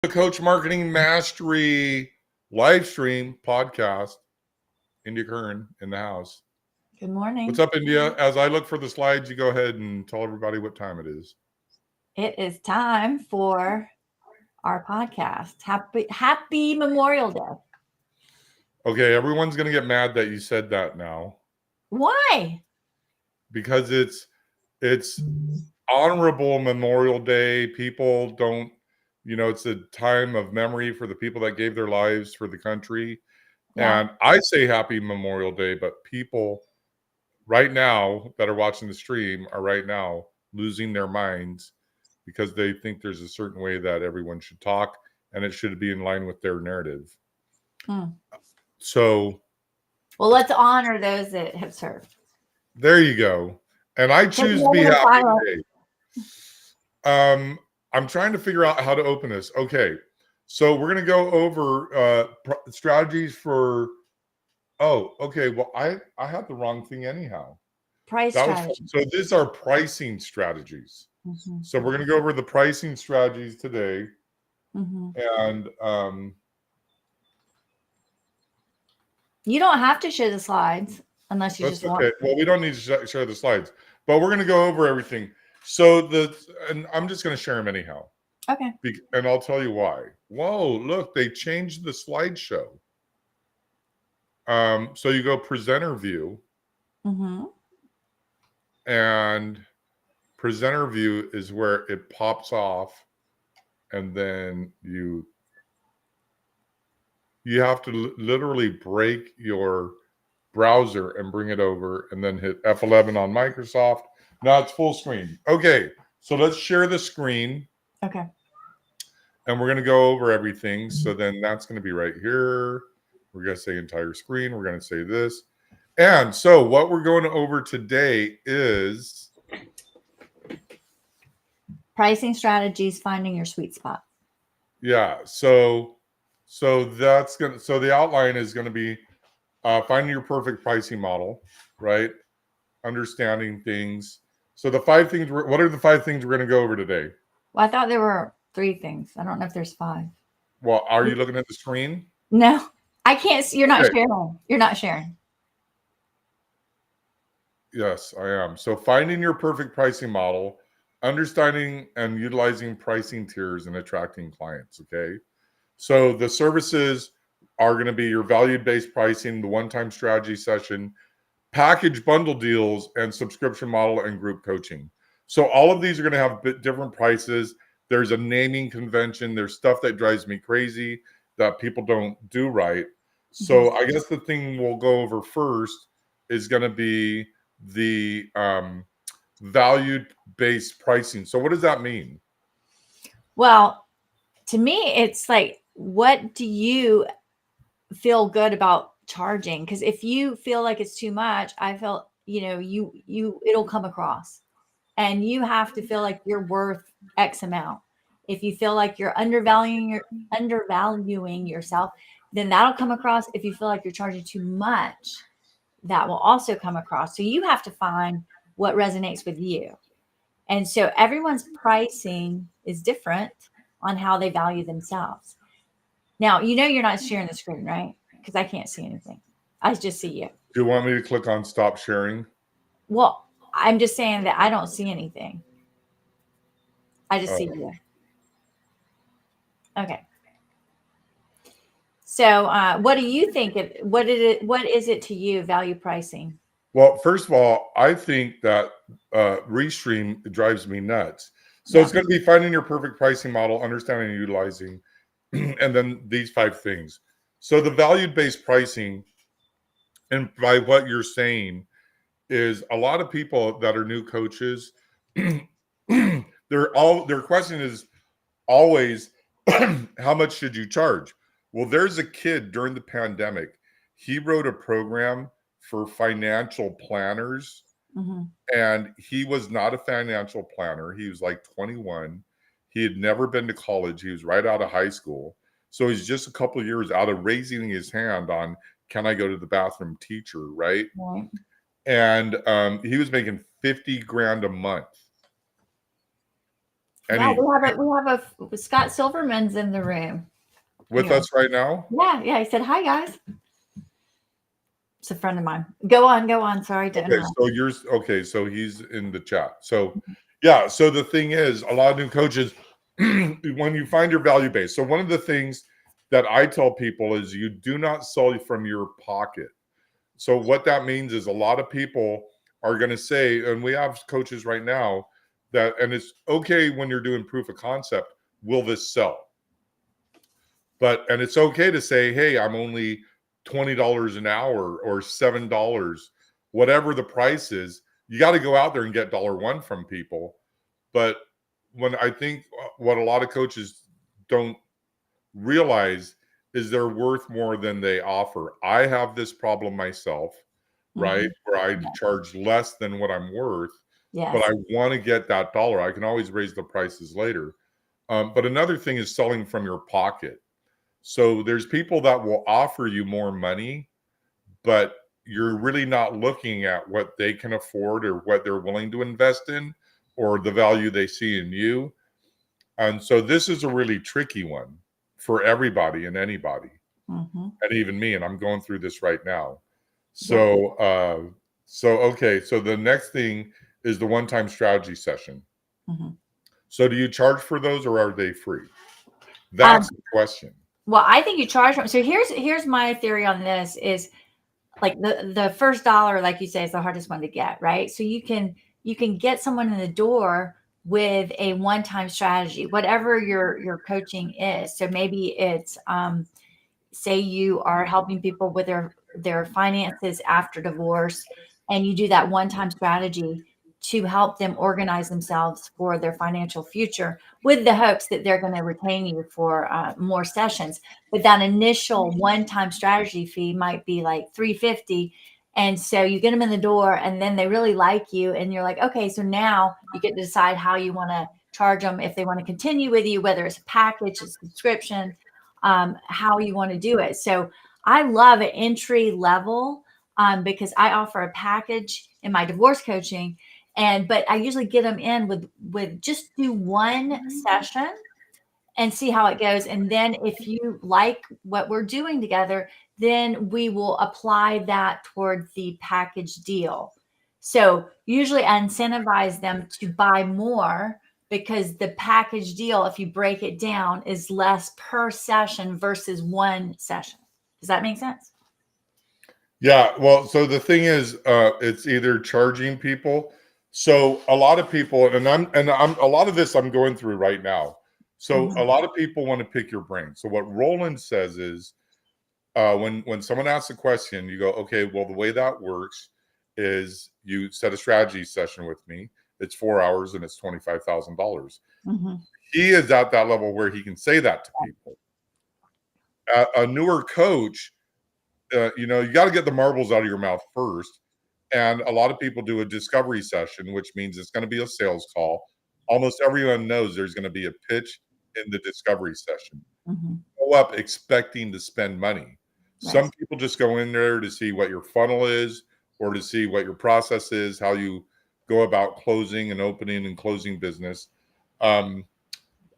The Coach Marketing Mastery live stream podcast. India Kern in the house. Good morning. What's up, India? As I look for the slides, you go ahead and tell everybody what time it is. It is time for our podcast. Happy Memorial Day. Okay, everyone's going to get mad that you said that now. Why? Because it's honorable Memorial Day. People don't, it's a time of memory for the people that gave their lives for the country. Yeah. And I say happy Memorial Day, but people right now that are watching the stream are right now losing their minds because they think there's a certain way that everyone should talk and it should be in line with their narrative. So, well, let's honor those that have served. There you go. And I choose to be happy today. I'm trying to figure out how to open this. Okay. So we're going to go over strategies for, okay. Well, I had the wrong thing anyhow. Price strategies. So these are pricing strategies. Mm-hmm. So we're going to go over the pricing strategies today. Mm-hmm. And you don't have to show the slides unless you just want. Okay. Well, we don't need to show the slides, but we're going to go over everything. So and I'm just going to share them anyhow. Okay. And I'll tell you why. Whoa, look, they changed the slideshow. So you go presenter view. Mm-hmm. And presenter view is where it pops off. And then you have to literally break your browser and bring it over and then hit F11 on Microsoft. Now it's full screen. Okay, so let's share the screen. Okay. And we're going to go over everything. So then that's going to be right here. We're going to say entire screen. We're going to say this. And so what we're going over today is pricing strategies, finding your sweet spot. Yeah. So that's going to, so the outline is going to be finding your perfect pricing model, right? Understanding things. So the 5 things, what are the 5 things we're going to go over today? Well, I thought there were 3 things. I don't know if there's 5. Well, are you looking at the screen? No, I can't see. You're not sharing. You're not sharing. Yes, I am. So finding your perfect pricing model, understanding and utilizing pricing tiers and attracting clients. Okay. So the services are going to be your value-based pricing, the one-time strategy session, package bundle deals, and subscription model and group coaching. So all of these are going to have different prices. There's a naming convention. There's stuff that drives me crazy that people don't do right. So I guess the thing we'll go over first is going to be the value-based pricing. So what does that mean? Well, to me, it's like, what do you feel good about charging? Because if you feel like it's too much, I feel, it'll come across. And you have to feel like you're worth X amount. If you feel like you're undervaluing yourself, then that'll come across. If you feel like you're charging too much, that will also come across. So you have to find what resonates with you. And so everyone's pricing is different on how they value themselves. Now, you're not sharing the screen, right? Because I can't see anything. I just see you. Do you want me to click on stop sharing? Well, I'm just saying that I don't see anything. I just see you. Okay. So what do you think? What is it to you, value pricing? Well, first of all, I think that Restream drives me nuts. So it's going to be finding your perfect pricing model, understanding and utilizing, and then these 5 things. So the value-based pricing, and by what you're saying, is a lot of people that are new coaches, their question is always, how much should you charge? Well, there's a kid during the pandemic. He wrote a program for financial planners. Mm-hmm. And he was not a financial planner. He was like 21. He had never been to college. He was right out of high school. So he's just a couple of years out of raising his hand on, can I go to the bathroom teacher, right? Right. And he was making $50,000 a month. Wow, Any we have a Scott Silverman's in the room. with Anyway, us right now? yeah. He said, "Hi guys." It's a friend of mine. Go on. Sorry to Okay, interrupt. so so he's in the chat. So yeah, so the thing is, a lot of new coaches, when you find your value base. So one of the things that I tell people is you do not sell from your pocket. So what that means is a lot of people are going to say, and we have coaches right now that, and it's okay when you're doing proof of concept, will this sell? And it's okay to say, hey, I'm only $20 an hour or $7, whatever the price is. You got to go out there and get $1 from people. But when I think what a lot of coaches don't realize is they're worth more than they offer. I have this problem myself, right? Where I Yeah. charge less than what I'm worth, but Yes. I want to get that dollar. I can always raise the prices later. But another thing is selling from your pocket. So there's people that will offer you more money, but you're really not looking at what they can afford or what they're willing to invest in or the value they see in you. And so this is a really tricky one for everybody and anybody, and even me. And I'm going through this right now. Yeah. So the next thing is the one-time strategy session. So do you charge for those or are they free? That's the question. Well, I think you charge them. So here's my theory on this is like the first dollar, like you say, is the hardest one to get, right? So you can get someone in the door with a one-time strategy, whatever your coaching is. So maybe it's say you are helping people with their finances after divorce, and you do that one-time strategy to help them organize themselves for their financial future with the hopes that they're going to retain you for more sessions. But that initial one-time strategy fee might be like $350. And so you get them in the door and then they really like you. And you're like, okay, so now you get to decide how you want to charge them, if they want to continue with you, whether it's a package, a subscription, how you want to do it. So I love an entry level because I offer a package in my divorce coaching, but I usually get them in with just do one session and see how it goes. And then if you like what we're doing together, then we will apply that toward the package deal. So usually I incentivize them to buy more because the package deal, if you break it down, is less per session versus one session. Does that make sense? Yeah, well, so the thing is, it's either charging people. So a lot of people, and I'm a lot of this I'm going through right now. So a lot of people want to pick your brain. So what Roland says is, when someone asks a question, you go, okay, well, the way that works is you set a strategy session with me. It's 4 hours and it's $25,000. He is at that level where he can say that to people. A newer coach, you got to get the marbles out of your mouth first. And a lot of people do a discovery session, which means it's going to be a sales call. Almost everyone knows there's going to be a pitch in the discovery session. Go up expecting to spend money. Some people just go in there to see what your funnel is or to see what your process is, how you go about closing and opening and closing business. But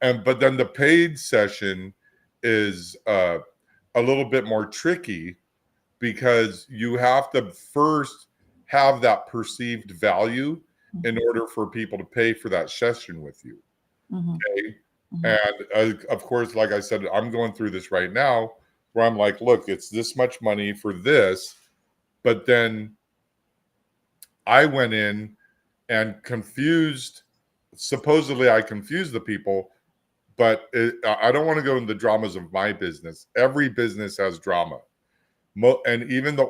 then the paid session is a little bit more tricky because you have to first have that perceived value in order for people to pay for that session with you. Okay. And of course, like I said, I'm going through this right now where I'm like, look, it's this much money for this. But then I went in and supposedly I confused the people, but I don't want to go into the dramas of my business. Every business has drama. And even the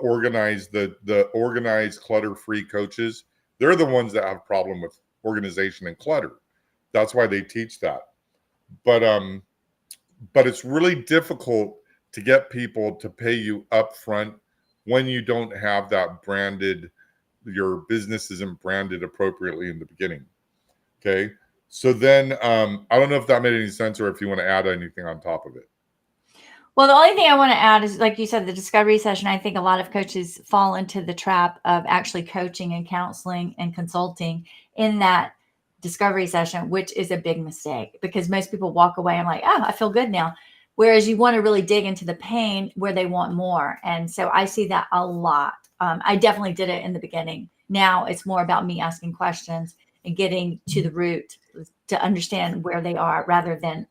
organized clutter-free coaches, they're the ones that have problem with organization and clutter. That's why they teach that. But it's really difficult to get people to pay you up front when you don't have that branded, your business isn't branded appropriately in the beginning. Okay. So then I don't know if that made any sense or if you want to add anything on top of it. Well, the only thing I want to add is, like you said, the discovery session. I think a lot of coaches fall into the trap of actually coaching and counseling and consulting in that discovery session, which is a big mistake because most people walk away and like, oh, I feel good now. Whereas you want to really dig into the pain where they want more. And so I see that a lot. I definitely did it in the beginning. Now it's more about me asking questions and getting to the root to understand where they are rather than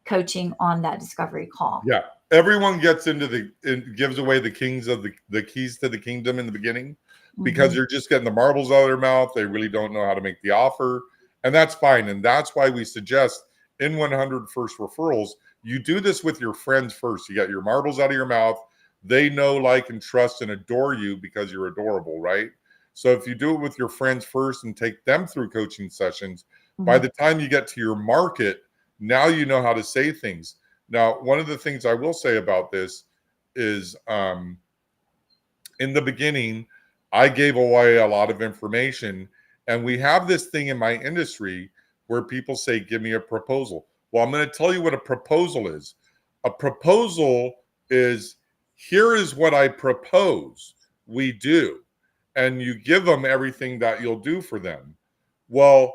coaching on that discovery call. Yeah. Everyone gets gives away the keys to the kingdom in the beginning because they're just getting the marbles out of their mouth. They really don't know how to make the offer. And that's fine. And that's why we suggest in 100 first referrals, you do this with your friends first. You got your marbles out of your mouth. They know, like, and trust and adore you because you're adorable, right? So if you do it with your friends first and take them through coaching sessions, by the time you get to your market, now you know how to say things. Now, one of the things I will say about this is in the beginning, I gave away a lot of information. And we have this thing in my industry where people say, give me a proposal. Well, I'm going to tell you what a proposal is. A proposal is, here is what I propose we do. And you give them everything that you'll do for them. Well,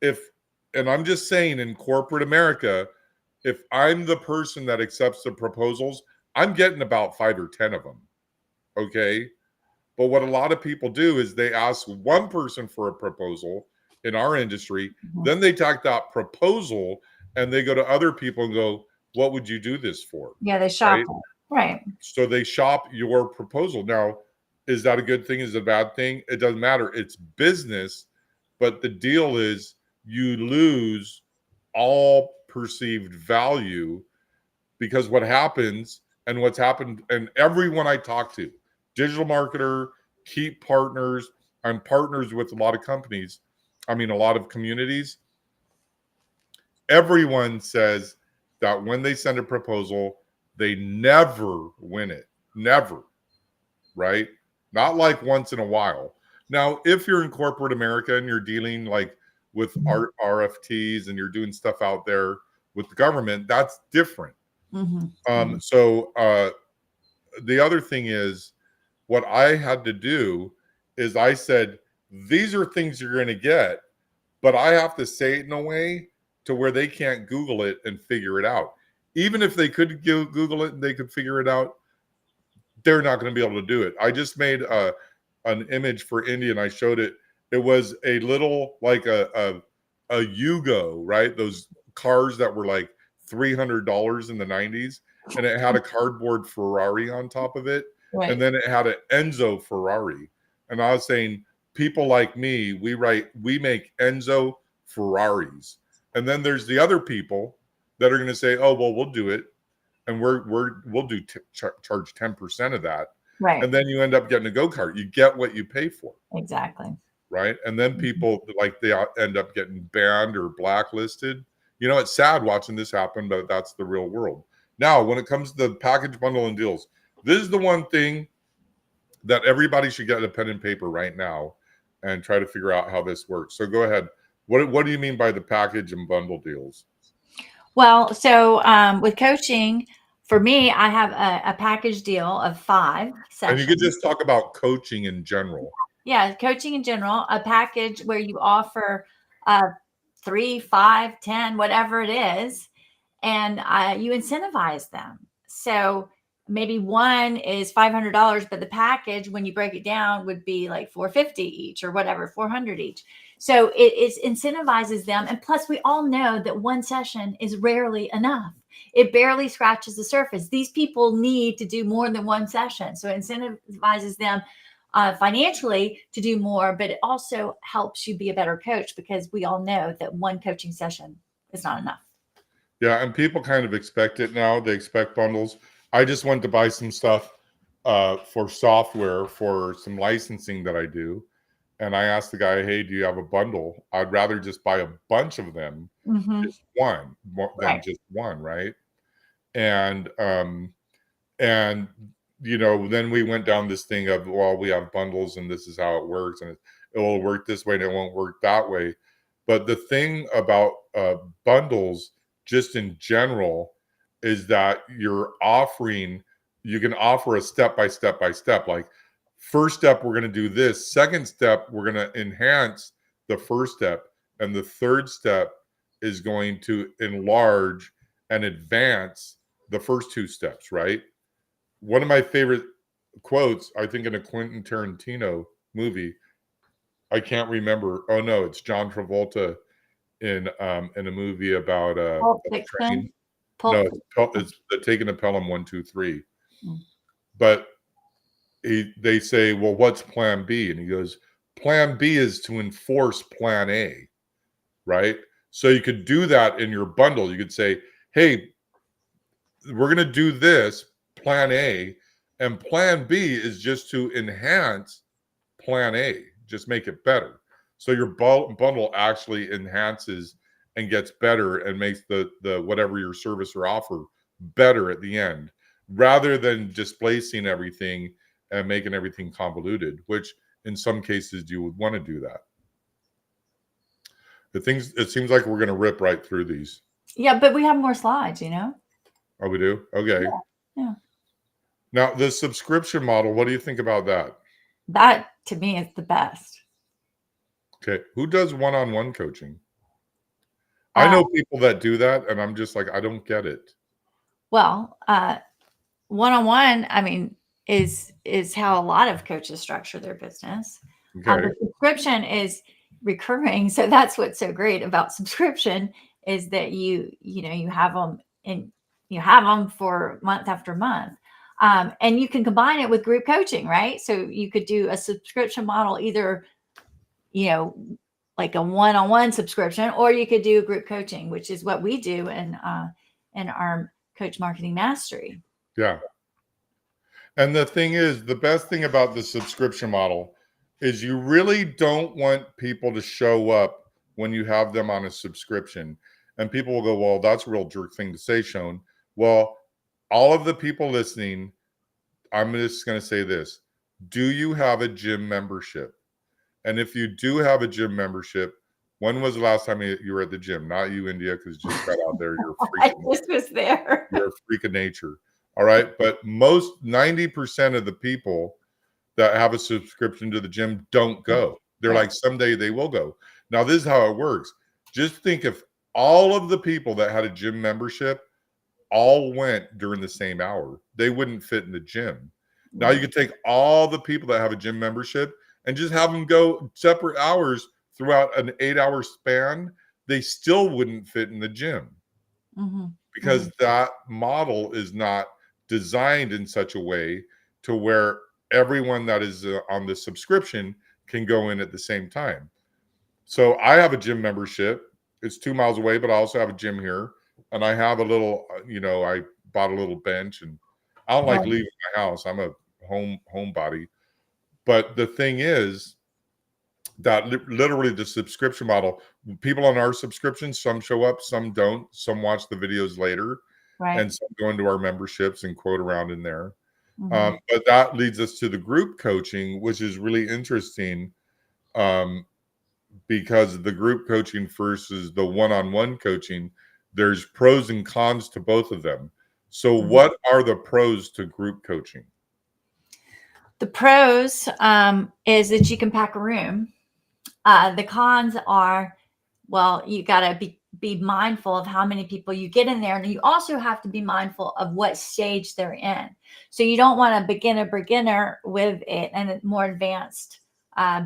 and I'm just saying, in corporate America, if I'm the person that accepts the proposals, I'm getting about 5 or 10 of them. Okay. But what a lot of people do is they ask one person for a proposal in our industry, then they take that proposal and they go to other people and go, what would you do this for? Yeah, they shop. Right. So they shop your proposal. Now, is that a good thing? Is it a bad thing? It doesn't matter. It's business. But the deal is you lose all perceived value because what happens and what's happened, and everyone I talk to, digital marketer, keep partners, I'm partners with a lot of companies. I mean, a lot of communities. Everyone says that when they send a proposal, they never win it. Never. Right? Not like once in a while. Now, if you're in corporate America and you're dealing like with RFTs and you're doing stuff out there with the government, that's different. So the other thing is, what I had to do is I said, these are things you're going to get, but I have to say it in a way to where they can't Google it and figure it out. Even if they could Google it and they could figure it out, they're not going to be able to do it. I just made an image for India and I showed it. It was a little like a Yugo, right? Those cars that were like $300 in the 90s, and it had a cardboard Ferrari on top of it. Right. And then it had an Enzo Ferrari. And I was saying, people like me, we make Enzo Ferraris. And then there's the other people that are going to say, oh, well, we'll do it. And we'll do charge 10% of that. Right. And then you end up getting a go-kart. You get what you pay for. Exactly. Right. And then people like they end up getting banned or blacklisted. You know, it's sad watching this happen, but that's the real world. Now, when it comes to the package, bundle, and deals, this is the one thing that everybody should get a pen and paper right now and try to figure out how this works. So go ahead. What do you mean by the package and bundle deals? Well, so with coaching, for me, I have a package deal of 5 sessions. And you could just talk about coaching in general. Yeah, coaching in general, a package where you offer 3, 5, 10, whatever it is, and you incentivize them. So maybe one is $500, but the package, when you break it down, would be like $450 each or whatever, $400 each. So it incentivizes them. And plus, we all know that one session is rarely enough. It barely scratches the surface. These people need to do more than one session. So it incentivizes them financially to do more, but it also helps you be a better coach because we all know that one coaching session is not enough. Yeah, and people kind of expect it now. They expect bundles. I just went to buy some stuff for software for some licensing that I do. And I asked the guy, hey, do you have a bundle? I'd rather just buy a bunch of them, just one, than just one, right? And you know, then we went down this thing of, well, we have bundles and this is how it works. And it will work this way and it won't work that way. But the thing about bundles, just in general, is that you can offer a step by step. Like, first step, we're going to do this. Second step, we're going to enhance the first step. and the third step is going to enlarge and advance the first two steps, right? One of my favorite quotes, I think in a Quentin Tarantino movie, I can't remember. Oh no, it's John Travolta in a movie about Pulp a Fiction. train. No, it's the Taking a Pelham 1, 2, 3. But they say, well, what's plan B? And he goes, plan B is to enforce plan A, right? So you could do that in your bundle. You could say, hey, we're going to do this, plan A, and plan B is just to enhance plan A, just make it better. So your bundle actually enhances and gets better and makes the whatever your service or offer better at the end, rather than displacing everything and making everything convoluted, which in some cases you would want to do that. It seems like we're going to rip right through these. Yeah, but we have more slides, you know? Oh, we do? Okay. Yeah. Now, the subscription model, what do you think about that? That to me is the best. Okay. Who does one-on-one coaching? I know people that do that, and I'm just like, I don't get it. Well, one-on-one, I mean, is how a lot of coaches structure their business. Okay. The subscription is recurring, so that's what's so great about subscription is that you have them and you have them for month after month, and you can combine it with group coaching, right? So you could do a subscription model, either like a one-on-one subscription, or you could do group coaching, which is what we do in our Coach Marketing Mastery. Yeah. And the thing is, the best thing about the subscription model is you really don't want people to show up when you have them on a subscription. And people will go, well, that's a real jerk thing to say, Sean. Well, all of the people listening, I'm just going to say this. Do you have a gym membership? And if you do have a gym membership, when was the last time you were at the gym? Not you, India, because you just got out there. You're a freak. I just was there. You're a freak of nature. All right. But 90% of the people that have a subscription to the gym don't go. They're like, someday they will go. Now, this is how it works. Just think if all of the people that had a gym membership all went during the same hour, they wouldn't fit in the gym. Now you could take all the people that have a gym membership and just have them go separate hours throughout an 8-hour span. They still wouldn't fit in the gym because that model is not designed in such a way to where everyone that is on the subscription can go in at the same time. So I have a gym membership. It's 2 miles away, but I also have a gym here. And I have a little, I bought a little bench, and I don't like leaving my house. I'm a homebody. But the thing is that literally the subscription model, people on our subscriptions, some show up, some don't, some watch the videos later, and some go into our memberships and quote around in there. But that leads us to the group coaching, which is really interesting, because the group coaching versus the one-on-one coaching, there's pros and cons to both of them. So what are the pros to group coaching? The pros is that you can pack a room. The cons are, well, you got to be mindful of how many people you get in there. And you also have to be mindful of what stage they're in. So you don't want a beginner with it and a more advanced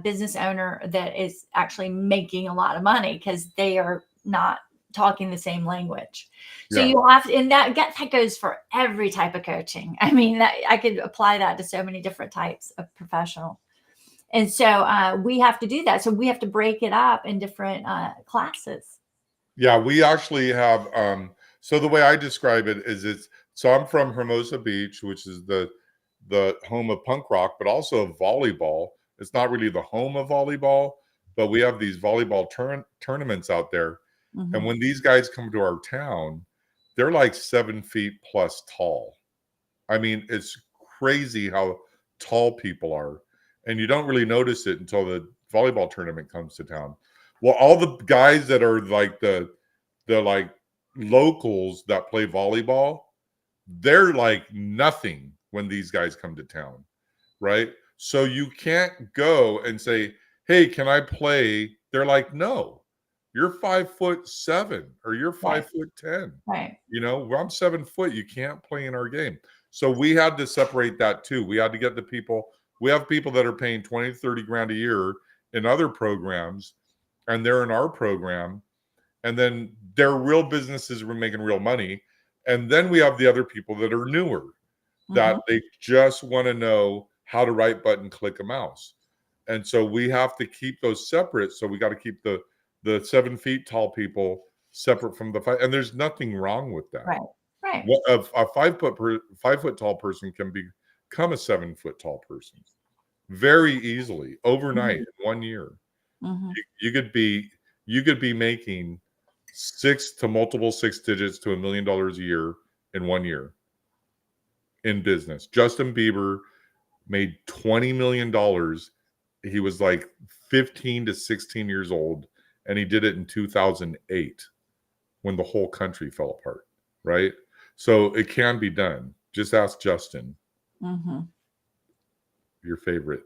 business owner that is actually making a lot of money, because they are not talking the same language. So you have to, and that goes for every type of coaching. I mean, I could apply that to so many different types of professional. And so we have to do that. So we have to break it up in different classes. Yeah, we actually have, so the way I describe it is so I'm from Hermosa Beach, which is the home of punk rock, but also of volleyball. It's not really the home of volleyball, but we have these volleyball tournaments out there. And when these guys come to our town, they're like 7 feet plus tall. I mean, it's crazy how tall people are. And you don't really notice it until the volleyball tournament comes to town. Well, all the guys that are like the like locals that play volleyball, they're like nothing when these guys come to town, right? So you can't go and say, hey, can I play? They're like, no. You're 5'7" or you're Right. 5'10". Right. You know, well, I'm 7 foot. You can't play in our game. So we had to separate that too. We had to get the people. We have people that are paying 20, 30 grand a year in other programs, and they're in our program. And then they're real businesses, we're making real money. And then we have the other people that are newer, that they just want to know how to right button click a mouse. And so we have to keep those separate. So we got to keep the 7 feet tall people separate from the five. And there's nothing wrong with that. Right. Right. What a 5 foot tall person can become a 7 foot tall person very easily overnight in 1 year. You could be making multiple six digits to $1 million a year in 1 year in business. Justin Bieber made $20 million. He was like 15 to 16 years old, and he did it in 2008 when the whole country fell apart, right? So it can be done. Just ask Justin, your favorite.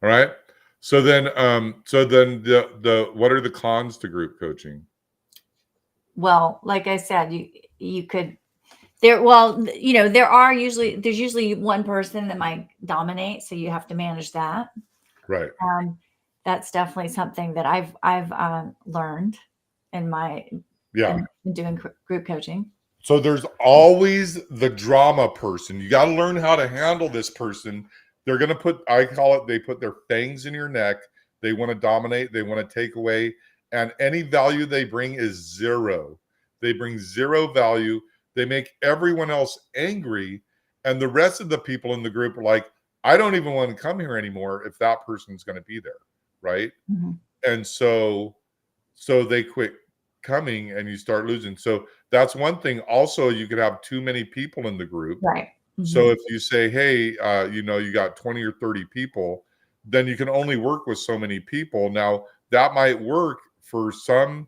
All right. So then the what are the cons to group coaching? Well, like I said, you could there. Well, there's usually one person that might dominate, so you have to manage that. Right. That's definitely something that I've learned in doing group coaching. So there's always the drama person. You got to learn how to handle this person. They're going to I call it, they put their fangs in your neck. They want to dominate. They want to take away. And any value they bring is zero. They bring zero value. They make everyone else angry. And the rest of the people in the group are like, I don't even want to come here anymore if that person's going to be there. Right. And so they quit coming and you start losing. So that's one thing. Also, you could have too many people in the group. Right. So if you say, hey, you got 20 or 30 people, then you can only work with so many people. Now that might work for some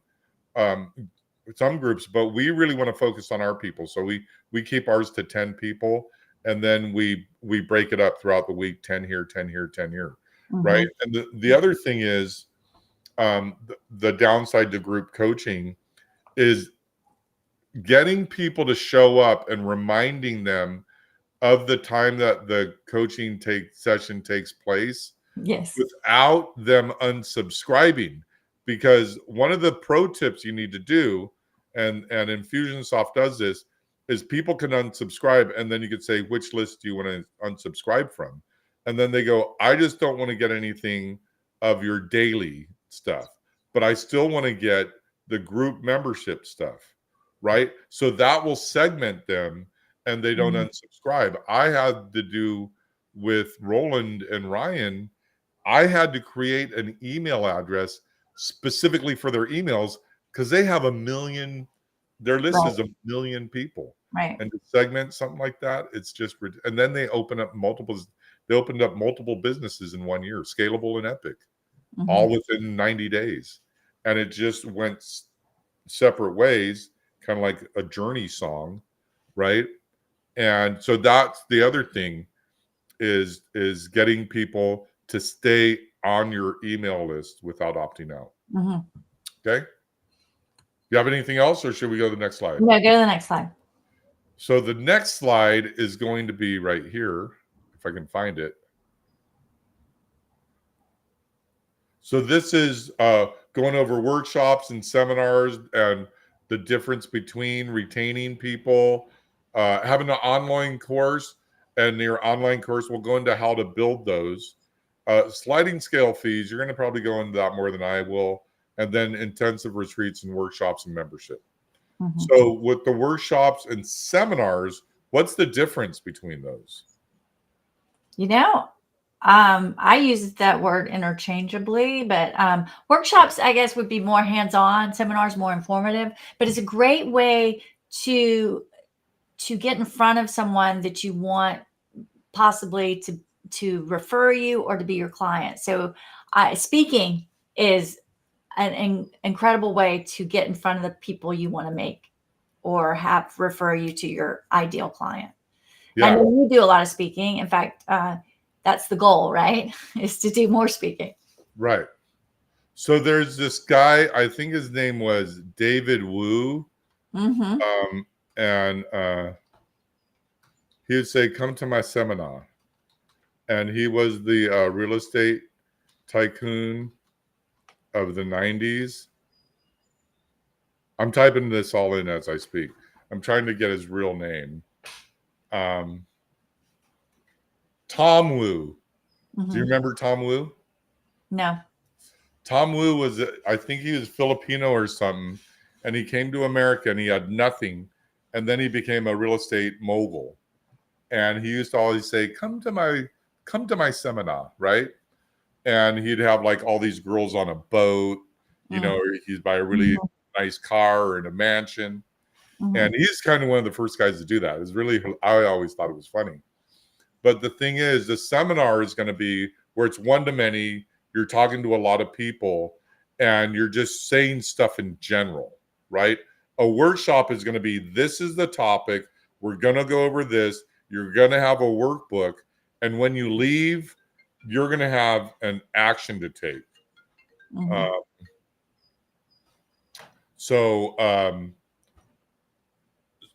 groups, but we really want to focus on our people. So we keep ours to 10 people, and then we break it up throughout the week, 10 here, 10 here, 10 here. Right. And the other thing is, the downside to group coaching is getting people to show up and reminding them of the time that the coaching session takes place. Yes. Without them unsubscribing. Because one of the pro tips you need to do, and Infusionsoft does this, is people can unsubscribe, and then you could say, which list do you want to unsubscribe from? And then they go, I just don't want to get anything of your daily stuff, but I still want to get the group membership stuff, right? So that will segment them, and they don't unsubscribe. I had to do with Roland and Ryan. I had to create an email address specifically for their emails because they have 1 million. Their list is 1 million people. Right. And to segment something like that, it's just. And then they opened up multiple businesses in 1 year, Scalable and Epic, all within 90 days. And it just went separate ways, kind of like a Journey song, right? And so that's the other thing is getting people to stay on your email list without opting out. Okay. You have anything else, or should we go to the next slide? No, go to the next slide. So the next slide is going to be right here, if I can find it. So this is going over workshops and seminars and the difference between retaining people, having an online course, and your online course will go into how to build those. Sliding scale fees, you're going to probably go into that more than I will. And then intensive retreats and workshops and membership. So with the workshops and seminars, what's the difference between those? I use that word interchangeably, but workshops, I guess, would be more hands-on, seminars more informative, but it's a great way to get in front of someone that you want possibly to refer you or to be your client. So speaking is an incredible way to get in front of the people you want to make or have refer you to your ideal client. Yeah. I know you do a lot of speaking. In fact, that's the goal, right? Is to do more speaking. Right. So there's this guy, I think his name was David Wu. Mm-hmm. And he would say, come to my seminar. And he was the real estate tycoon of the 90s. I'm typing this all in as I speak. I'm trying to get his real name. Tom Wu. Do you remember Tom Wu? No. Tom Wu was, I think he was Filipino or something, and he came to America and he had nothing, and then he became a real estate mogul. And he used to always say, come to my seminar, right? And he'd have like all these girls on a boat, or he's by a really nice car or in a mansion. And he's kind of one of the first guys to do that. It's really, I always thought it was funny. But the thing is, the seminar is going to be where it's one to many. You're talking to a lot of people and you're just saying stuff in general, right? A workshop is going to be, this is the topic. We're going to go over this. You're going to have a workbook. And when you leave, you're going to have an action to take. So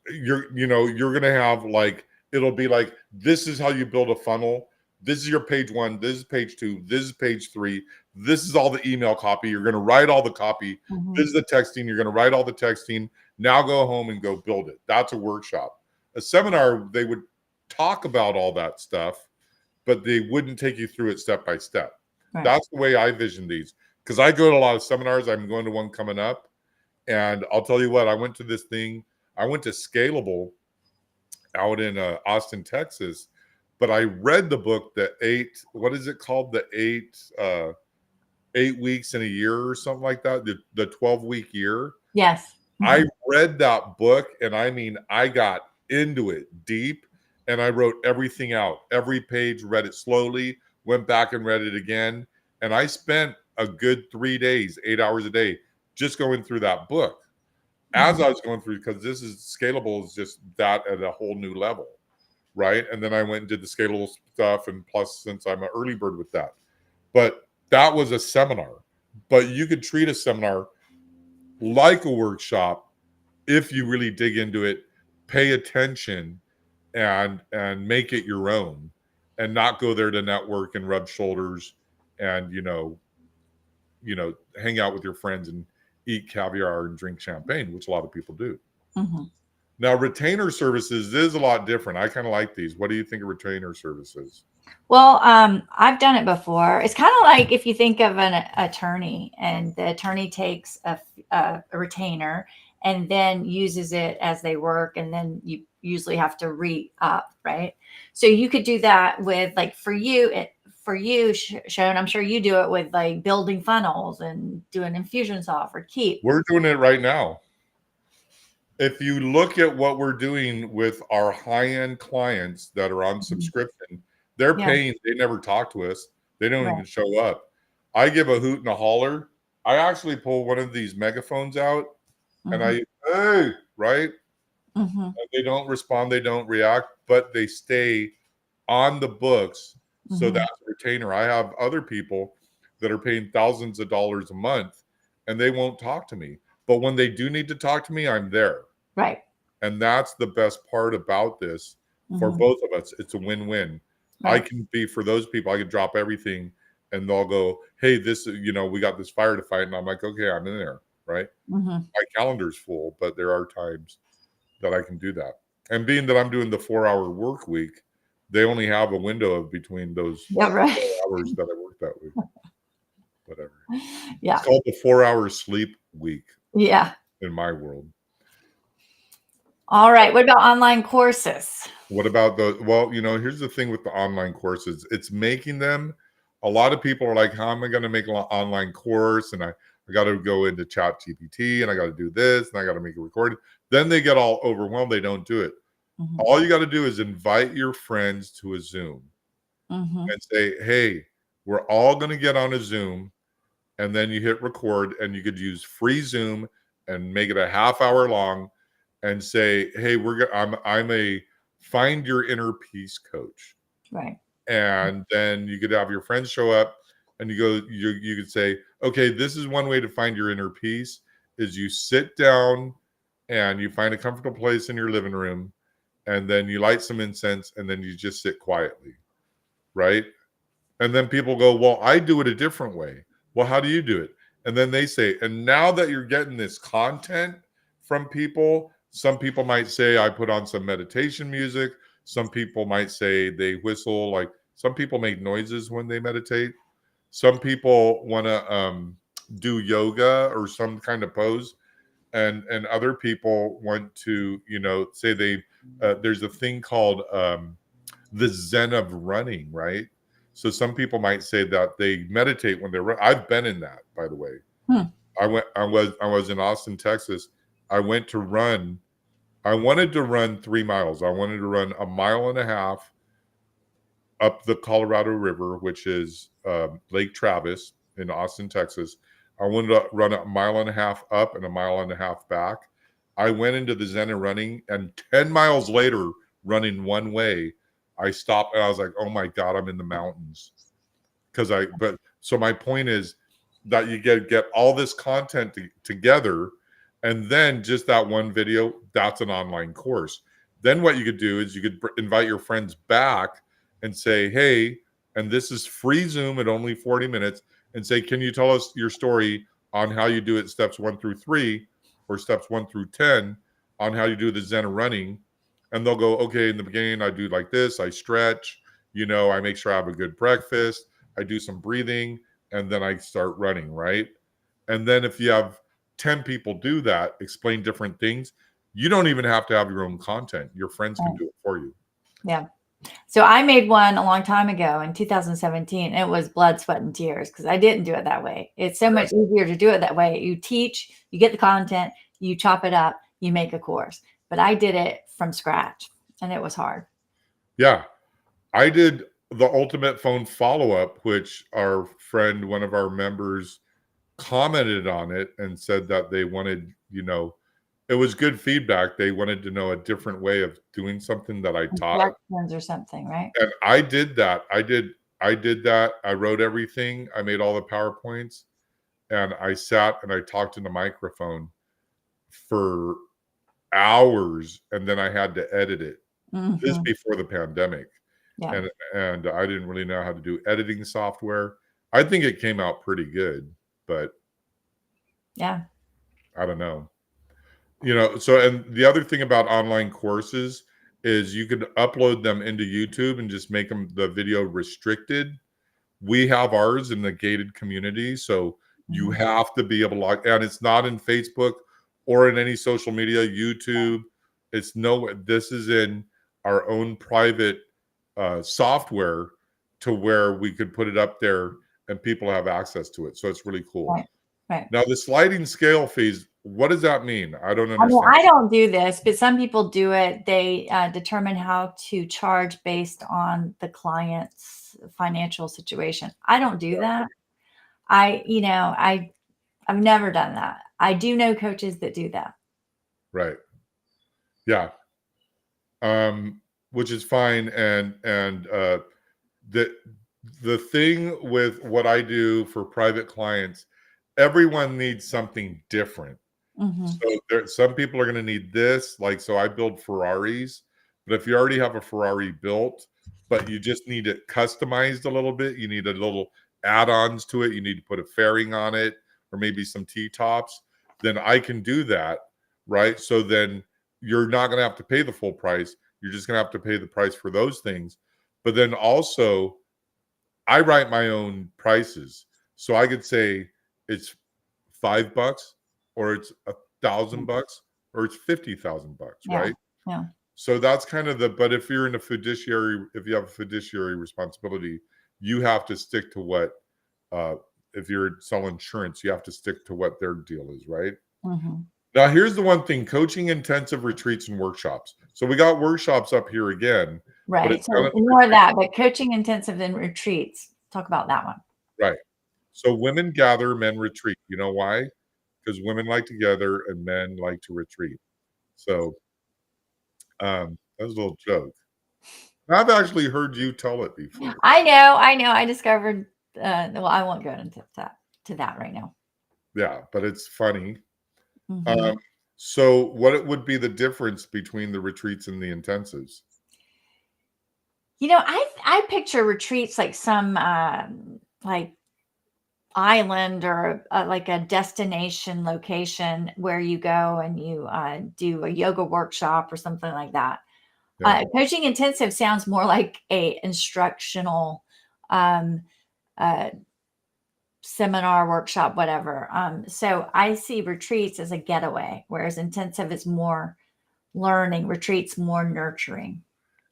you're going to have like, it'll be like, this is how you build a funnel. This is your page 1. This is page 2. This is page 3. This is all the email copy. You're going to write all the copy. This is the texting. You're going to write all the texting. Now go home and go build it. That's a workshop. A seminar, they would talk about all that stuff, but they wouldn't take you through it step by step. Right. That's the way I vision these. Because I go to a lot of seminars. I'm going to one coming up. And I'll tell you what, I went to this thing. I went to Scalable out in Austin, Texas. But I read the book, what is it called? The 8 weeks in a year or something like that. The 12-week year. Yes. I read that book, and I mean, I got into it deep, and I wrote everything out. Every page, read it slowly, went back and read it again. And I spent a good 3 days, 8 hours a day, just going through that book. As I was going through, because this is Scalable is just that at a whole new level. Right. And then I went and did the Scalable stuff. And plus, since I'm an early bird with that, but that was a seminar. But you could treat a seminar like a workshop if you really dig into it, pay attention, and make it your own, and not go there to network and rub shoulders and hang out with your friends and eat caviar and drink champagne, which a lot of people do. Now, retainer services is a lot different. I kind of like these. What do you think of retainer services? Well, I've done it before. It's kind of like if you think of an attorney, and the attorney takes a retainer and then uses it as they work, and then you usually have to re-up, right? So you could do that with, like, for you, Sharon, I'm sure you do it with like building funnels and doing Infusionsoft or Keep. We're doing it right now. If you look at what we're doing with our high-end clients that are on subscription, they're paying. They never talk to us. They don't even show up. I give a hoot and a holler. I actually pull one of these megaphones out and hey, right? And they don't respond. They don't react, but they stay on the books. So that's a retainer. I have other people that are paying thousands of dollars a month and they won't talk to me. But when they do need to talk to me, I'm there. Right. And that's the best part about this for both of us. It's a win-win. Right. I can be, for those people, I can drop everything and they'll go, hey, this, we got this fire to fight. And I'm like, okay, I'm in there. Right. My calendar's full, but there are times that I can do that. And being that I'm doing the 4-hour work week, they only have a window of between those 4 hours that I work that week. Whatever. Yeah. It's called the 4-hour sleep week. Yeah. In my world. All right. What about online courses? What about here's the thing with the online courses. It's making them, a lot of people are like, how am I going to make an online course? And I got to go into ChatGPT and I got to do this and I got to make a recording. Then they get all overwhelmed. They don't do it. All you got to do is invite your friends to a Zoom and say, hey, we're all going to get on a Zoom, and then you hit record, and you could use free Zoom and make it a half hour long and say, hey, I'm a find your inner peace coach. Right. And then you could have your friends show up and you could say, okay, this is one way to find your inner peace, is you sit down and you find a comfortable place in your living room, and then you light some incense, and then you just sit quietly, right? And then people go, well, I do it a different way. Well, how do you do it? And then they say, and now that you're getting this content from people, some people might say, I put on some meditation music. Some people might say they whistle, like some people make noises when they meditate. Some people want to do yoga or some kind of pose. And other people want to, say there's a thing called the Zen of running, right? So some people might say that they meditate when they're running. I've been in that, by the way. I was in Austin, Texas. I went to run. I wanted to run 3 miles. I wanted to run a mile and a half up the Colorado River, which is Lake Travis in Austin, Texas. I wanted to run a mile and a half up and a mile and a half back. I went into the Zen of running, and 10 miles later, running one way, I stopped and I was like, oh my God, I'm in the mountains. So my point is that you get all this content together, and then just that one video, that's an online course. Then what you could do is you could invite your friends back and say, hey, and this is free Zoom at only 40 minutes, and say, can you tell us your story on how you do it steps 1 through 3 or steps 1 through 10 on how you do the Zen of running. And they'll go, okay, in the beginning, I do like this, I stretch, I make sure I have a good breakfast, I do some breathing, and then I start running, right? And then if you have 10 people do that, explain different things, you don't even have to have your own content. Your friends can do it for you. Yeah. So I made one a long time ago in 2017. It was blood, sweat, and tears because I didn't do it that way. It's so much easier to do it that way. You teach, you get the content, you chop it up, you make a course. But I did it from scratch, and it was hard. Yeah. I did the ultimate phone follow-up, which our friend, one of our members, commented on it and said that they wanted, it was good feedback. They wanted to know a different way of doing something that I taught. Or something, right? And I did that. I did that. I wrote everything. I made all the PowerPoints, and I sat and I talked in the microphone for hours, and then I had to edit it. This before the pandemic. Yeah. And I didn't really know how to do editing software. I think it came out pretty good, but yeah, I don't know. So, and the other thing about online courses is you could upload them into YouTube and just make the video restricted. We have ours in the gated community, so you have to be able to and it's not in Facebook or in any social media, YouTube. This is in our own private software to where we could put it up there and people have access to it. So it's really cool. Right. Now, the sliding scale fees, what does that mean? I don't understand. I don't do this, but some people do it. They determine how to charge based on the client's financial situation. I don't do that. I've never done that. I do know coaches that do that. Right. Yeah. Which is fine. And the thing with what I do for private clients, everyone needs something different. So some people are going to need this. So I build Ferraris, but if you already have a Ferrari built, but you just need it customized a little bit, you need a little add-ons to it, you need to put a fairing on it, or maybe some T-tops, then I can do that, right? So then you're not going to have to pay the full price. You're just going to have to pay the price for those things. But then also, I write my own prices. So I could say it's $5 or it's $1,000 or it's $50,000, right? Yeah. So that's kind of but if you're in if you have a fiduciary responsibility, you have to stick to what, if you're selling insurance, you have to stick to what their deal is, right? Now, here's the one thing: coaching intensive retreats and workshops. So we got workshops up here again. Right. So ignore that, but coaching intensive and retreats, talk about that one. Right. So women gather, men retreat. You know why? Because women like to gather and men like to retreat. So that was a little joke. I've actually heard you tell it before. I know. I discovered, well, I won't go into that. to that right now. Yeah, but it's funny. Mm-hmm. So what would be the difference between the retreats and the intensives? I picture retreats like some like island or like a destination location where you go and you do a yoga workshop or something like that. Yeah. Coaching intensive sounds more like a instructional um, uh, seminar, workshop, whatever. So I see retreats as a getaway, whereas intensive is more learning, retreats more nurturing.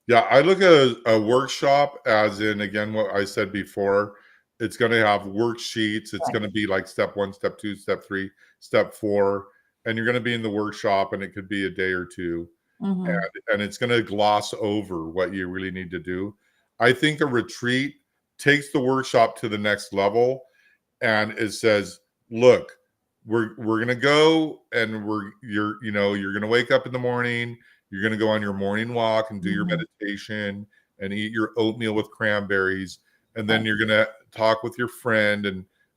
Yeah, I look at a workshop as in, again, what I said before. It's going to have worksheets. It's Right. going to be like step 1, step 2, step 3, step 4, and you're going to be in the workshop, and it could be a day or two, Mm-hmm. and it's going to gloss over what you really need to do. I think a retreat takes the workshop to the next level, and it says, look, we're gonna go, and you're gonna wake up in the morning, you're gonna go on your morning walk and do your Mm-hmm. meditation and eat your oatmeal with cranberries, and then Right. you're gonna talk with your friend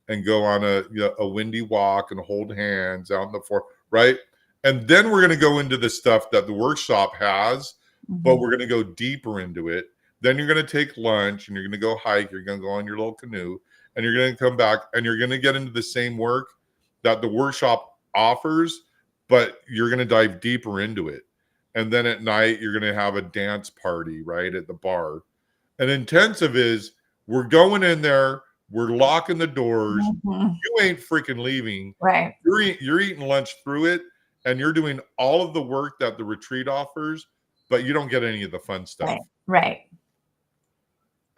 and go on a windy walk and hold hands out in the forest, right? And then we're gonna go into the stuff that the workshop has, but Mm-hmm. we're gonna go deeper into it. Then you're gonna take lunch and you're gonna go hike, you're gonna go on your little canoe, and you're going to come back and you're going to get into the same work that the workshop offers, but you're going to dive deeper into it. And then at night, you're going to have a dance party, right, at the bar. An intensive is we're going in there, we're locking the doors, Mm-hmm. you ain't freaking leaving. Right. You're eating lunch through it, and you're doing all of the work that the retreat offers, but you don't get any of the fun stuff. Right. Right.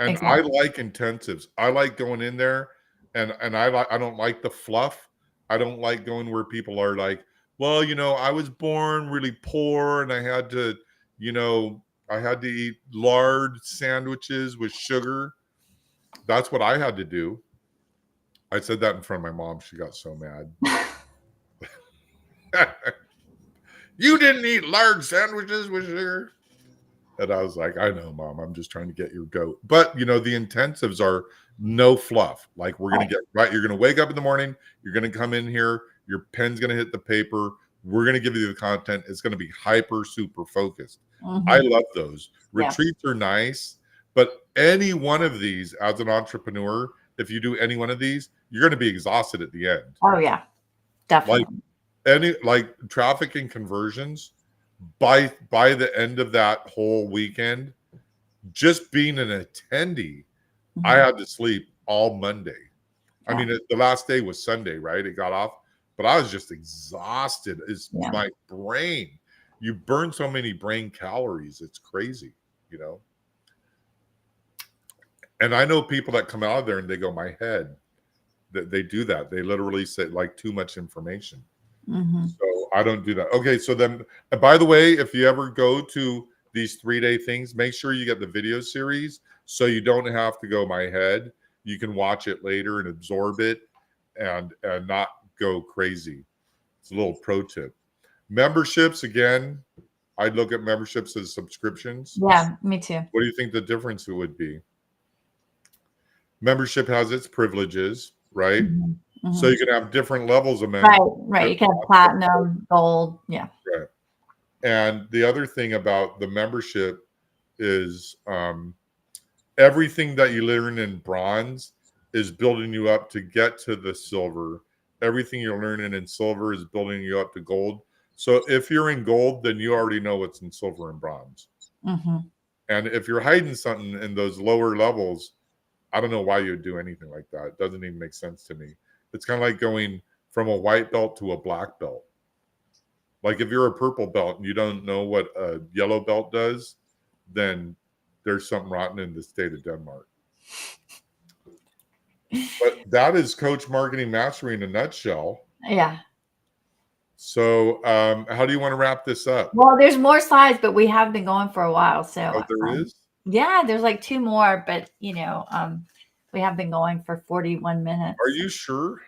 And I Exactly. like intensives. I like going in there, and I don't like the fluff. I don't like going where people are like, well, I was born really poor and I had to, I had to eat lard sandwiches with sugar. That's what I had to do. I said that in front of my mom. She got so mad. You didn't eat lard sandwiches with sugar. And I was like, I know, Mom, I'm just trying to get your goat. But the intensives are no fluff. Like, we're gonna Right. get right. You're gonna wake up in the morning, you're gonna come in here, your pen's gonna hit the paper, we're gonna give you the content. It's gonna be hyper super focused. I Mm-hmm. love those. Yeah. Retreats are nice, but any one of these as an entrepreneur, if you do any one of these, you're gonna be exhausted at the end. Oh yeah. Like Definitely. like traffic and conversions, by the end of that whole weekend, just being an attendee, I Mm-hmm. had to sleep all Monday. I Yeah. mean, the last day was Sunday, right? It got off, but I was just exhausted. Is Yeah. my brain? You burn so many brain calories, it's crazy, you know. And I know people that come out of there and they go, my head. That they do that. They literally say like too much information. Mm-hmm. So I don't do that. Okay, so then, and by the way, if you ever go to these 3-day things, make sure you get the video series so you don't have to go my head. You can watch it later and absorb it and not go crazy. It's a little pro tip. Memberships, again, I'd look at memberships as subscriptions. Yeah. Me too. What do you think the difference would be? Membership has its privileges, right? Mm-hmm. So Mm-hmm. you can have different levels of Right. membership. Right. You can have platinum, gold. Yeah. Right. And the other thing about the membership is everything that you learn in bronze is building you up to get to the silver. Everything you're learning in silver is building you up to gold. So if you're in gold, then you already know what's in silver and bronze. Mm-hmm. And if you're hiding something in those lower levels, I don't know why you would do anything like that. It doesn't even make sense to me. It's kind of like going from a white belt to a black belt. Like if you're a purple belt and you don't know what a yellow belt does, then there's something rotten in the state of Denmark. But that is Coach Marketing Mastery in a nutshell. Yeah. So how do you want to wrap this up? Well, there's more slides, but we have been going for a while. Oh, So there is? yeah, there's like 2 more, but we have been going for 41 minutes. Are you sure?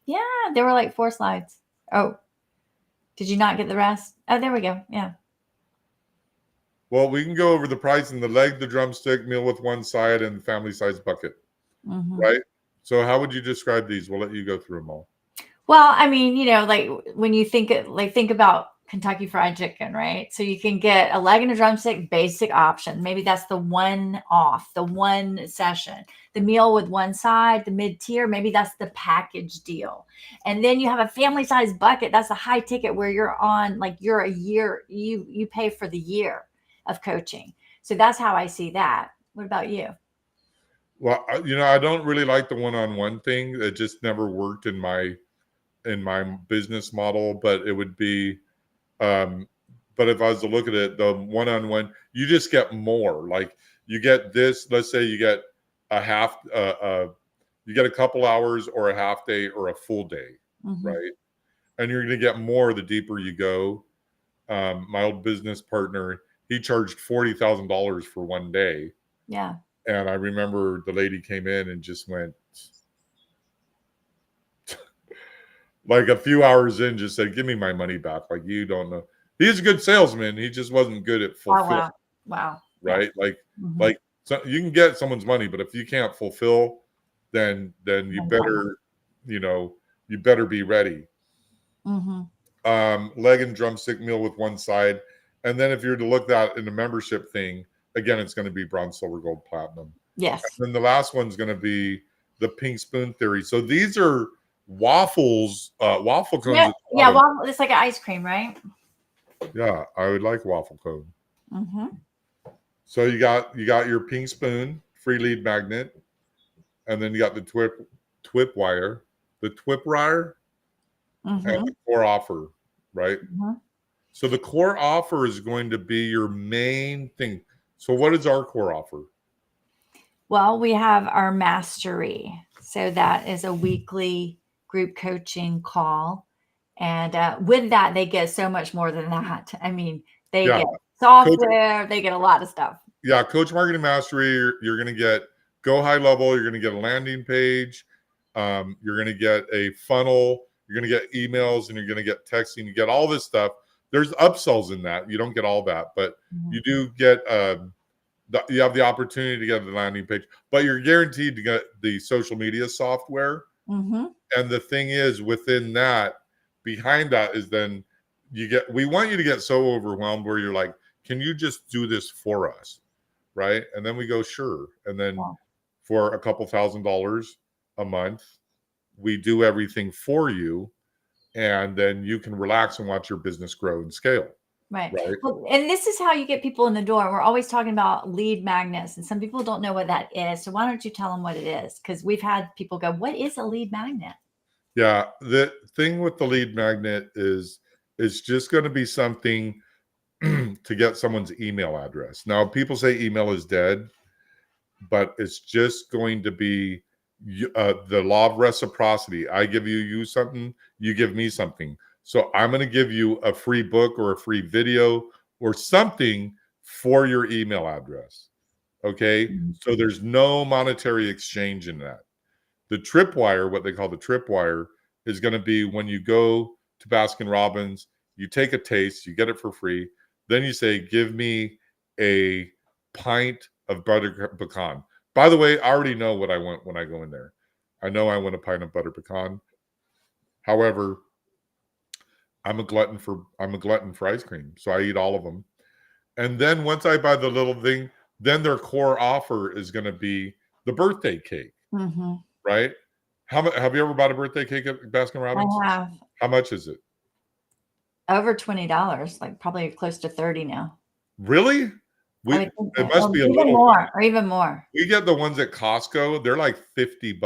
Yeah, there were like 4 slides. Oh, did you not get the rest? Oh, there we go. Yeah. Well, we can go over the price and the leg, the drumstick, meal with one side, and the family size bucket, Mm-hmm. right? So how would you describe these? We'll let you go through them all. Well, I mean, like when you think about Kentucky Fried Chicken, right? So you can get a leg and a drumstick, basic option. Maybe that's the one off, the one session, the meal with one side, the mid tier. Maybe that's the package deal. And then you have a family size bucket. That's a high ticket where you're on, like you're a year, you pay for the year of coaching. So that's how I see that. What about you? Well, I don't really like the one-on-one thing. It just never worked in my business model. But it would be, but if I was to look at it, the one-on-one, you just get more. Like you get this. Let's say you get a half, you get a couple hours or a half day or a full day, right? And you're going to get more the deeper you go. My old business partner, he charged $40,000 for one day. Yeah. And I remember the lady came in and just went, like a few hours in, just said, "Give me my money back." Like, you don't know. He's a good salesman. He just wasn't good at fulfilling. Oh, wow. Right? Yeah. Like so you can get someone's money, but if you can't fulfill, then you better, you better be ready. Leg and drumstick meal with one side. And then if you're to look that in the membership thing, again, it's going to be bronze, silver, gold, platinum. Yes. And then the last one's going to be the pink spoon theory. So these are waffles, waffle cones. Yeah, waffle. It's like an ice cream, right? Yeah, I would like waffle cone. So you got your pink spoon, free lead magnet, and then you got the twip wire, and the core offer, right? So the core offer is going to be your main thing. So what is our core offer? Well, we have our mastery. So that is a weekly group coaching call. And with that, they get so much more than that. I mean, they get software, they get a lot of stuff. Yeah, Coach Marketing Mastery, you're going to get go high level, you're going to get a landing page, you're going to get a funnel, you're going to get emails, and you're going to get texting. You get all this stuff. There's upsells in that. You don't get all that, but you do get you have the opportunity to get the landing page, but you're guaranteed to get the social media software. And the thing is, within that, behind that is then we want you to get so overwhelmed where you're like, can you just do this for us? Right. And then we go, sure. And then for a couple $1,000s a month, we do everything for you. And then you can relax and watch your business grow and scale. Right. Well, and this is how you get people in the door. We're always talking about lead magnets, and some people don't know what that is. So why don't you tell them what it is? Because we've had people go, "What is a lead magnet?" Yeah, the thing with the lead magnet is it's just going to be something to get someone's email address. Now, people say email is dead, but it's just going to be the law of reciprocity. I give you something, you give me something. So I'm going to give you a free book or a free video or something for your email address. Okay. So there's no monetary exchange in that. The tripwire, what they call the tripwire, is going to be when you go to Baskin Robbins, you take a taste, you get it for free. Then you say, give me a pint of butter pecan. By the way, I already know what I want when I go in there. I know I want a pint of butter pecan. However, I'm a glutton for ice cream. So I eat all of them. And then once I buy the little thing, then their core offer is going to be the birthday cake. Right? Have you ever bought a birthday cake at Baskin Robbins? I have. How much is it? Over $20, like probably close to 30 now. Really? It must be a even little more, or even more. We get the ones at Costco. They're like $50,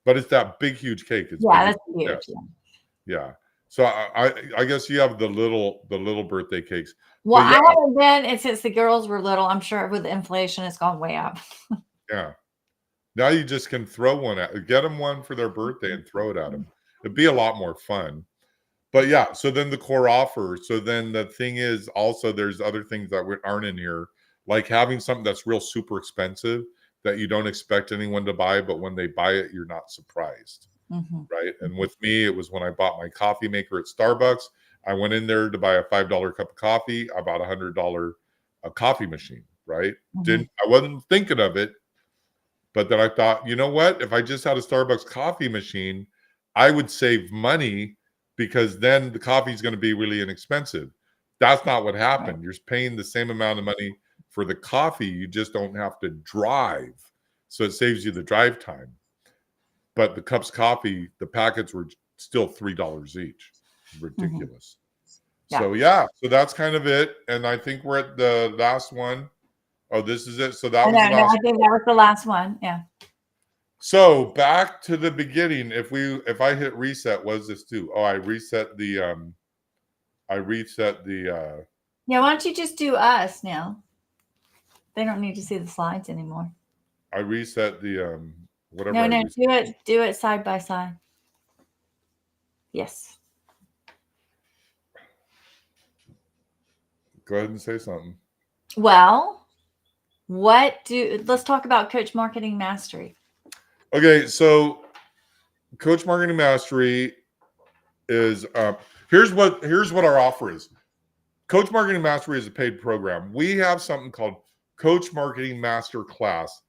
but it's that big, huge cake. It's that's huge. Yeah. So I guess you have the little birthday cakes. Well, I haven't been, and since the girls were little, I'm sure with inflation, it's gone way up. Yeah. Now you just can throw one get them one for their birthday and throw it at them. It'd be a lot more fun. But yeah, so then the core offer. So then the thing is also there's other things that aren't in here, like having something that's real super expensive that you don't expect anyone to buy, but when they buy it, you're not surprised. Right. And with me, it was when I bought my coffee maker at Starbucks. I went in there to buy a $5 cup of coffee. I bought $100 coffee machine. Right. I wasn't thinking of it, But then I thought, you know what? If I just had a Starbucks coffee machine, I would save money because then the coffee is going to be really inexpensive. That's not what happened. You're paying the same amount of money for the coffee. You just don't have to drive. So it saves you the drive time. But the cups of coffee, the packets were still $3 each. Ridiculous. Yeah. So yeah, so that's kind of it. And I think we're at the last one. Oh, this is it. So that was the No, last. I think that was the last one. Yeah. So back to the beginning. If I hit reset, what does this do? Oh, I reset the Yeah. Why don't you just do us now? They don't need to see the slides anymore. I reset the whatever. No, do it side by side. Yes. Go ahead and say something. Well, let's talk about Coach Marketing Mastery. Okay, so Coach Marketing Mastery is here's what our offer is. Coach Marketing Mastery is a paid program. We have something called Coach Marketing Master Class.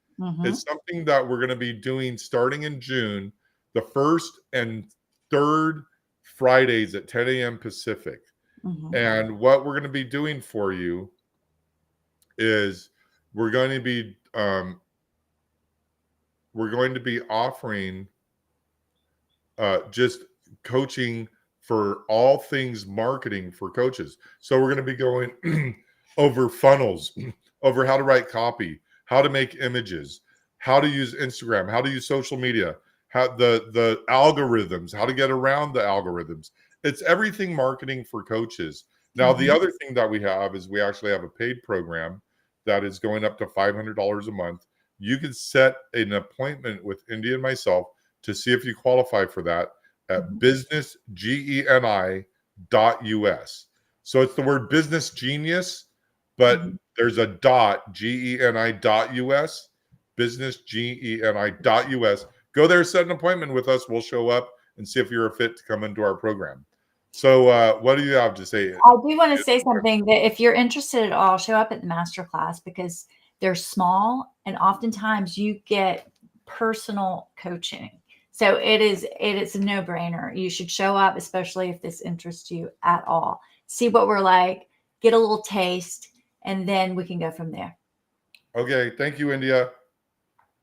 It's something that we're going to be doing starting in June, the 1st and 3rd Fridays at 10 a.m. Pacific. And what we're going to be doing for you is we're going to be offering just coaching for all things marketing for coaches. So we're going to be going over funnels, over how to write copy, how to make images, how to use Instagram, how to use social media, how the algorithms, how to get around the algorithms. It's everything marketing for coaches. Now, the other thing that we have is we actually have a paid program that is going up to $500 a month. You can set an appointment with India and myself to see if you qualify for that at businessgeni.us. So it's the word business genius, but there's a .geni.us, businessgeni.us. Go there, set an appointment with us. We'll show up and see if you're a fit to come into our program. So what do you have to say? I do want to say something that if you're interested at all, show up at the masterclass because they're small and oftentimes you get personal coaching. So it's a no-brainer. You should show up, especially if this interests you at all. See what we're like, get a little taste, and then we can go from there. Okay. Thank you, India.